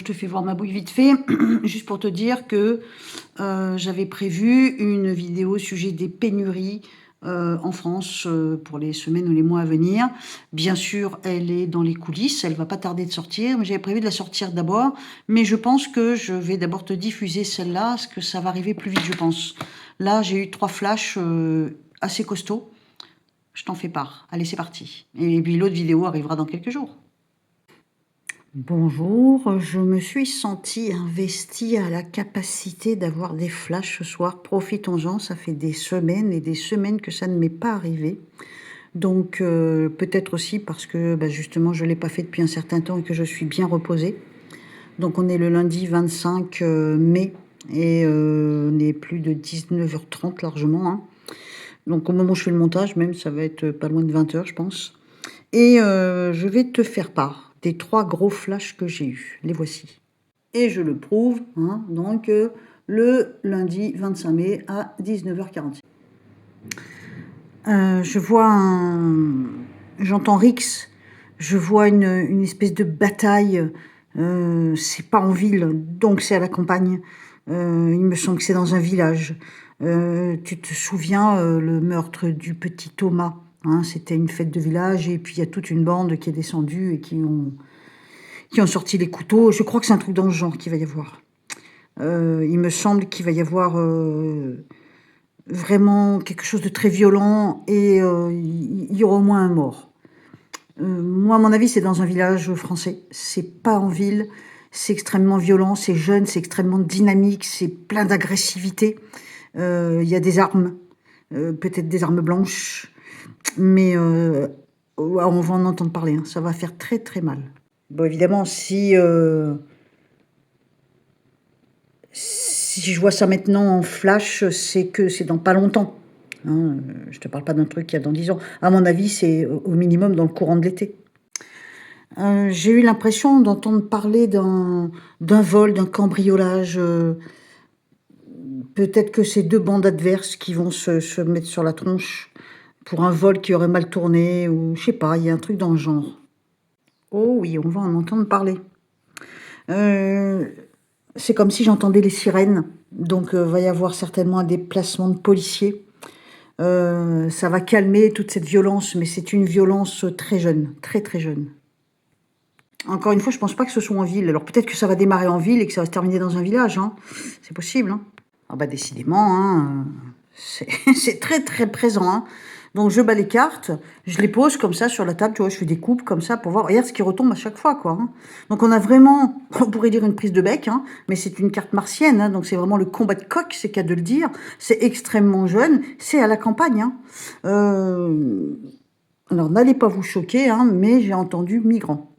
te fais voir ma bouille vite fait, juste pour te dire que j'avais prévu une vidéo au sujet des pénuries en France pour les semaines ou les mois à venir. Bien sûr, elle est dans les coulisses, elle va pas tarder de sortir, mais j'avais prévu de la sortir d'abord. Mais je pense que je vais d'abord te diffuser celle-là, parce que ça va arriver plus vite, je pense. Là, j'ai eu 3 flashs assez costauds. Je t'en fais part. Allez, c'est parti. Et puis l'autre vidéo arrivera dans quelques jours. Bonjour, je me suis sentie investie à la capacité d'avoir des flashs ce soir. Profitons-en, ça fait des semaines et des semaines que ça ne m'est pas arrivé. Donc peut-être aussi parce que justement je ne l'ai pas fait depuis un certain temps et que je suis bien reposée. Donc on est le lundi 25 mai et on est plus de 19h30 largement. Hein. Donc au moment où je fais le montage, même ça va être pas loin de 20h je pense. Et je vais te faire part des 3 gros flashs que j'ai eus. Les voici. Et je le prouve, hein, donc le lundi 25 mai à 19h46. Je vois j'entends Rix, je vois une espèce de bataille. C'est pas en ville, donc c'est à la campagne. Il me semble que c'est dans un village. Tu te souviens le meurtre du petit Thomas, hein, c'était une fête de village et puis il y a toute une bande qui est descendue et qui ont sorti les couteaux. Je crois que c'est un truc dans ce genre qu'il va y avoir. Il me semble qu'il va y avoir vraiment quelque chose de très violent et il y aura au moins un mort. Moi, à mon avis, c'est dans un village français. C'est pas en ville. C'est extrêmement violent, c'est jeune, c'est extrêmement dynamique, c'est plein d'agressivité. Il y a des armes, peut-être des armes blanches, mais on va en entendre parler. Hein. Ça va faire très très mal. Bon, évidemment, si je vois ça maintenant en flash, c'est que c'est dans pas longtemps. Hein, je te parle pas d'un truc qu'il y a dans 10 ans. À mon avis, c'est au minimum dans le courant de l'été. J'ai eu l'impression d'entendre parler d'un vol, d'un cambriolage. Peut-être que c'est 2 bandes adverses qui vont se mettre sur la tronche pour un vol qui aurait mal tourné, ou je sais pas, il y a un truc dans le genre. Oh oui, on va en entendre parler. C'est comme si j'entendais les sirènes, donc va y avoir certainement un déplacement de policiers. Ça va calmer toute cette violence, mais c'est une violence très jeune, très très jeune. Encore une fois, je pense pas que ce soit en ville. Alors peut-être que ça va démarrer en ville et que ça va se terminer dans un village. Hein. C'est possible. Hein. Ah bah décidément, hein, c'est très très présent. Hein. Donc je bats les cartes, je les pose comme ça sur la table, tu vois, je fais des coupes comme ça pour voir. Regarde ce qui retombe à chaque fois, quoi. Hein. Donc on a vraiment, on pourrait dire une prise de bec, hein, mais c'est une carte martienne, hein, donc c'est vraiment le combat de coq, c'est qu'à de le dire. C'est extrêmement jeune, c'est à la campagne. Hein. Alors n'allez pas vous choquer, hein, mais j'ai entendu migrants.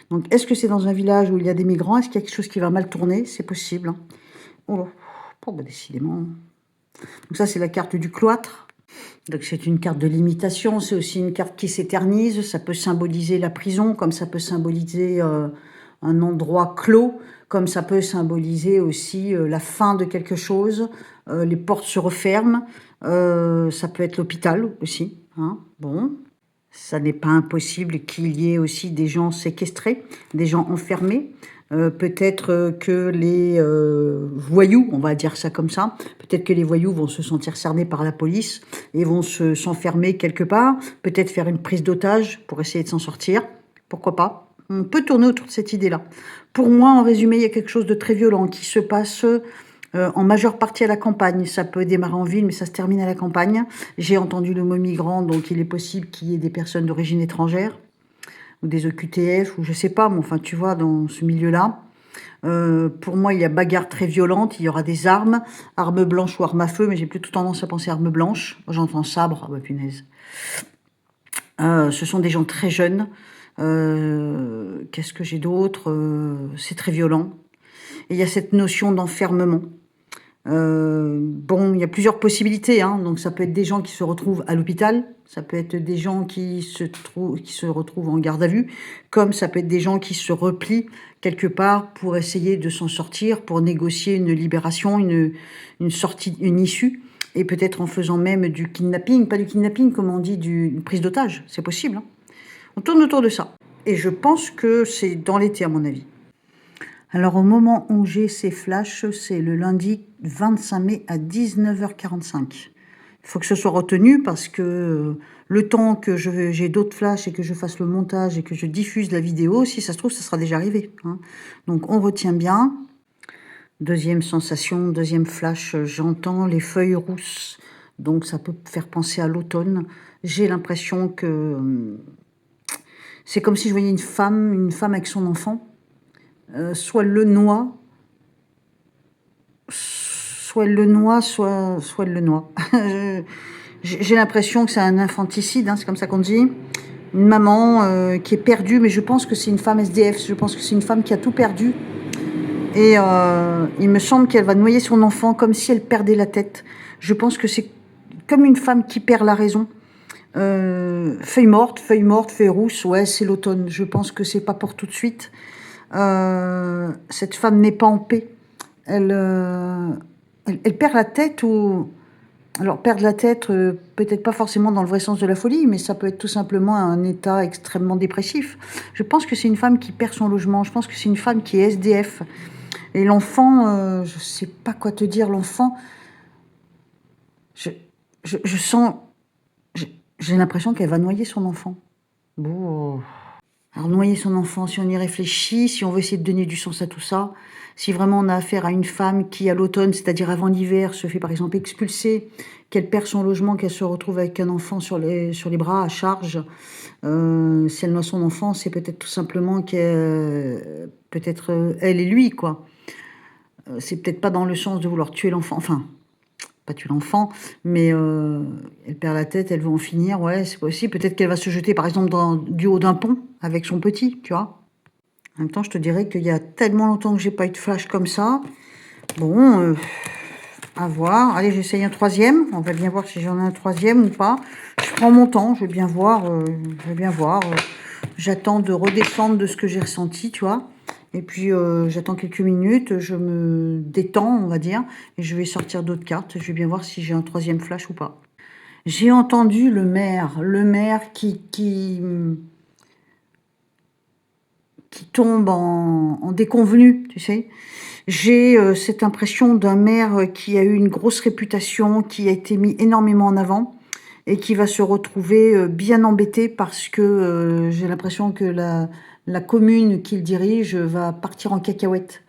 Donc est-ce que c'est dans un village où il y a des migrants? Est-ce qu'il y a quelque chose qui va mal tourner? C'est possible. Hein. Oh, bah décidément. Donc ça c'est la carte du cloître. Donc c'est une carte de limitation, c'est aussi une carte qui s'éternise, ça peut symboliser la prison, comme ça peut symboliser un endroit clos, comme ça peut symboliser aussi la fin de quelque chose, les portes se referment, ça peut être l'hôpital aussi. Hein. Bon, ça n'est pas impossible qu'il y ait aussi des gens séquestrés, des gens enfermés. Peut-être que les voyous, on va dire ça comme ça, peut-être que les voyous vont se sentir cernés par la police et vont s'enfermer quelque part, peut-être faire une prise d'otage pour essayer de s'en sortir. Pourquoi pas? On peut tourner autour de cette idée-là. Pour moi, en résumé, il y a quelque chose de très violent qui se passe en majeure partie à la campagne. Ça peut démarrer en ville, mais ça se termine à la campagne. J'ai entendu le mot migrant, donc il est possible qu'il y ait des personnes d'origine étrangère ou des OQTF, ou je sais pas, mais enfin, tu vois, dans ce milieu-là. Pour moi, il y a bagarre très violente, il y aura des armes blanches ou armes à feu, mais j'ai plutôt tendance à penser armes blanches. J'entends sabre, ah bah punaise. Ce sont des gens très jeunes. Qu'est-ce que j'ai d'autre? C'est très violent. Et il y a cette notion d'enfermement. Bon, il y a plusieurs possibilités. Hein. Donc, ça peut être des gens qui se retrouvent à l'hôpital, ça peut être des gens qui se retrouvent en garde à vue, comme ça peut être des gens qui se replient quelque part pour essayer de s'en sortir, pour négocier une libération, une sortie, une issue, et peut-être en faisant même du kidnapping, pas du kidnapping, comme on dit, une prise d'otage. C'est possible. Hein. On tourne autour de ça. Et je pense que c'est dans l'été, à mon avis. Alors, au moment où j'ai ces flashs, c'est le lundi 25 mai à 19h45. Il faut que ce soit retenu parce que le temps que j'ai d'autres flashs et que je fasse le montage et que je diffuse la vidéo, si ça se trouve, ça sera déjà arrivé. Hein. Donc, on retient bien. Deuxième sensation, deuxième flash, j'entends les feuilles rousses. Donc, ça peut faire penser à l'automne. J'ai l'impression que c'est comme si je voyais une femme avec son enfant. Soit elle le noie, soit elle le noie, soit elle le noie. J'ai l'impression que c'est un infanticide, hein, c'est comme ça qu'on dit. Une maman qui est perdue, mais je pense que c'est une femme SDF. Je pense que c'est une femme qui a tout perdu. Et il me semble qu'elle va noyer son enfant comme si elle perdait la tête. Je pense que c'est comme une femme qui perd la raison. Feuille morte, feuille rousse, ouais, c'est l'automne. Je pense que c'est pas pour tout de suite. Cette femme n'est pas en paix. Elle perd la tête ou... Alors, perdre la tête, peut-être pas forcément dans le vrai sens de la folie, mais ça peut être tout simplement un état extrêmement dépressif. Je pense que c'est une femme qui perd son logement. Je pense que c'est une femme qui est SDF. Et l'enfant, je sais pas quoi te dire, l'enfant... Je sens... J'ai l'impression qu'elle va noyer son enfant. Bon... Alors, noyer son enfant, si on y réfléchit, si on veut essayer de donner du sens à tout ça, si vraiment on a affaire à une femme qui, à l'automne, c'est-à-dire avant l'hiver, se fait par exemple expulser, qu'elle perd son logement, qu'elle se retrouve avec un enfant sur les bras à charge, si elle noie son enfant, c'est peut-être tout simplement qu'elle, peut-être elle et lui, quoi. C'est peut-être pas dans le sens de vouloir tuer l'enfant, enfin... pas tuer l'enfant, mais elle perd la tête, elle veut en finir, ouais, c'est possible. Peut-être qu'elle va se jeter, par exemple, du haut d'un pont avec son petit, tu vois. En même temps, je te dirais qu'il y a tellement longtemps que j'ai pas eu de flash comme ça. Bon, à voir. Allez, j'essaye un troisième. On va bien voir si j'en ai un troisième ou pas. Je prends mon temps, je vais bien voir. J'attends de redescendre de ce que j'ai ressenti, tu vois. Et puis, j'attends quelques minutes, je me détends, on va dire, et je vais sortir d'autres cartes. Je vais bien voir si j'ai un troisième flash ou pas. J'ai entendu le maire qui tombe en déconvenu, tu sais. J'ai cette impression d'un maire qui a eu une grosse réputation, qui a été mis énormément en avant, et qui va se retrouver bien embêté parce que j'ai l'impression que la commune qu'il dirige va partir en cacahuète.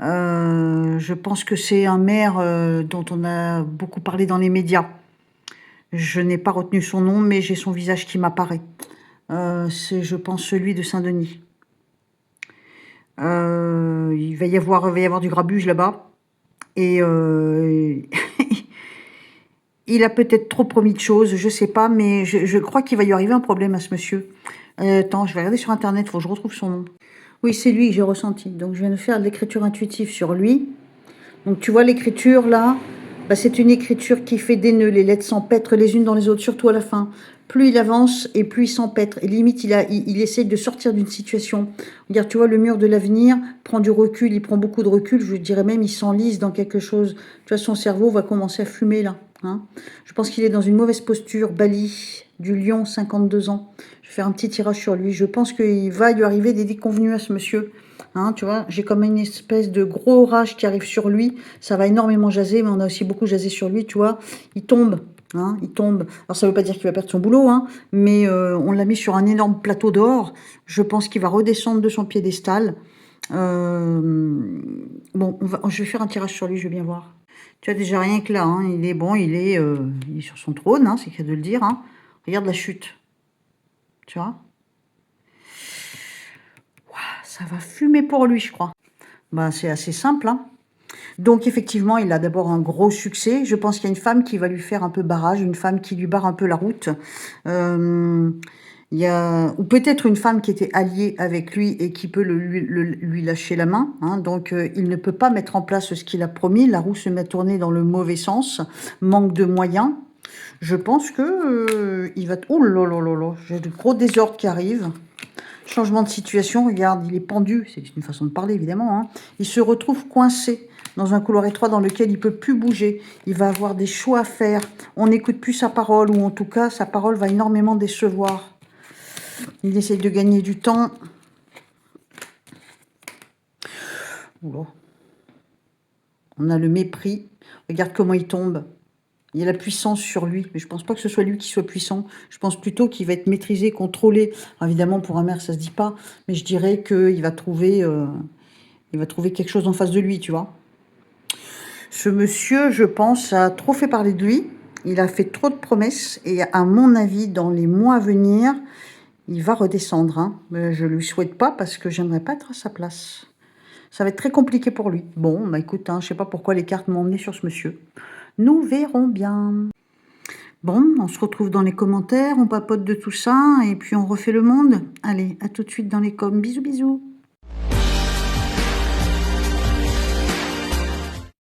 Je pense que c'est un maire dont on a beaucoup parlé dans les médias. Je n'ai pas retenu son nom, mais j'ai son visage qui m'apparaît. C'est, je pense, celui de Saint-Denis. Il va y avoir du grabuge là-bas. Et il a peut-être trop promis de choses, je sais pas, mais je crois qu'il va y arriver un problème à ce monsieur. Attends, je vais regarder sur Internet, il faut que je retrouve son nom. Oui, c'est lui que j'ai ressenti. Donc, je viens de faire de l'écriture intuitive sur lui. Donc, tu vois l'écriture, là, bah, c'est une écriture qui fait des nœuds. Les lettres s'empêtrent les unes dans les autres, surtout à la fin. Plus il avance et plus il s'empêtre. Et limite, il essaie de sortir d'une situation. Regarde, tu vois, le mur de l'avenir prend du recul, il prend beaucoup de recul. Je dirais même, il s'enlise dans quelque chose. Tu vois, son cerveau va commencer à fumer, là. Hein. Je pense qu'il est dans une mauvaise posture. Bali, du Lion, 52 ans. Je vais faire un petit tirage sur lui. Je pense qu'il va lui arriver des déconvenues à ce monsieur. Hein, tu vois, j'ai comme une espèce de gros orage qui arrive sur lui. Ça va énormément jaser, mais on a aussi beaucoup jasé sur lui, tu vois. Il tombe, hein, il tombe. Alors, ça ne veut pas dire qu'il va perdre son boulot, hein, mais on l'a mis sur un énorme plateau d'or. Je pense qu'il va redescendre de son piédestal. Bon, je vais faire un tirage sur lui, je vais bien voir. Tu vois, déjà rien que là, hein, il est bon, il est sur son trône, hein, c'est qu'à de le dire. Hein. Regarde la chute, tu vois. Ça va fumer pour lui, je crois. Ben, c'est assez simple. Hein. Donc, effectivement, il a d'abord un gros succès. Je pense qu'il y a une femme qui va lui faire un peu barrage, une femme qui lui barre un peu la route. Il y a... Ou peut-être une femme qui était alliée avec lui et qui peut lui lâcher la main. Hein. Donc, il ne peut pas mettre en place ce qu'il a promis. La roue se met à tourner dans le mauvais sens. Manque de moyens. Je pense que il va... Oh là là là là, j'ai de gros désordres qui arrivent. Changement de situation, regarde, il est pendu, c'est une façon de parler évidemment, hein. Il se retrouve coincé dans un couloir étroit dans lequel il ne peut plus bouger. Il va avoir des choix à faire. On n'écoute plus sa parole, ou en tout cas, sa parole va énormément décevoir. Il essaie de gagner du temps. Oula. On a le mépris. Regarde comment il tombe. Il y a la puissance sur lui, mais je pense pas que ce soit lui qui soit puissant. Je pense plutôt qu'il va être maîtrisé, contrôlé. Alors, évidemment, pour un maire, ça se dit pas, mais je dirais qu'il va trouver, quelque chose en face de lui, tu vois. Ce monsieur, je pense, a trop fait parler de lui. Il a fait trop de promesses et à mon avis, dans les mois à venir, il va redescendre. Hein. Mais je lui souhaite pas parce que j'aimerais pas être à sa place. Ça va être très compliqué pour lui. Bon, bah écoute, hein, je sais pas pourquoi les cartes m'ont emmené sur ce monsieur. Nous verrons bien. Bon, on se retrouve dans les commentaires, on papote de tout ça et puis on refait le monde. Allez, à tout de suite dans les coms. Bisous, bisous.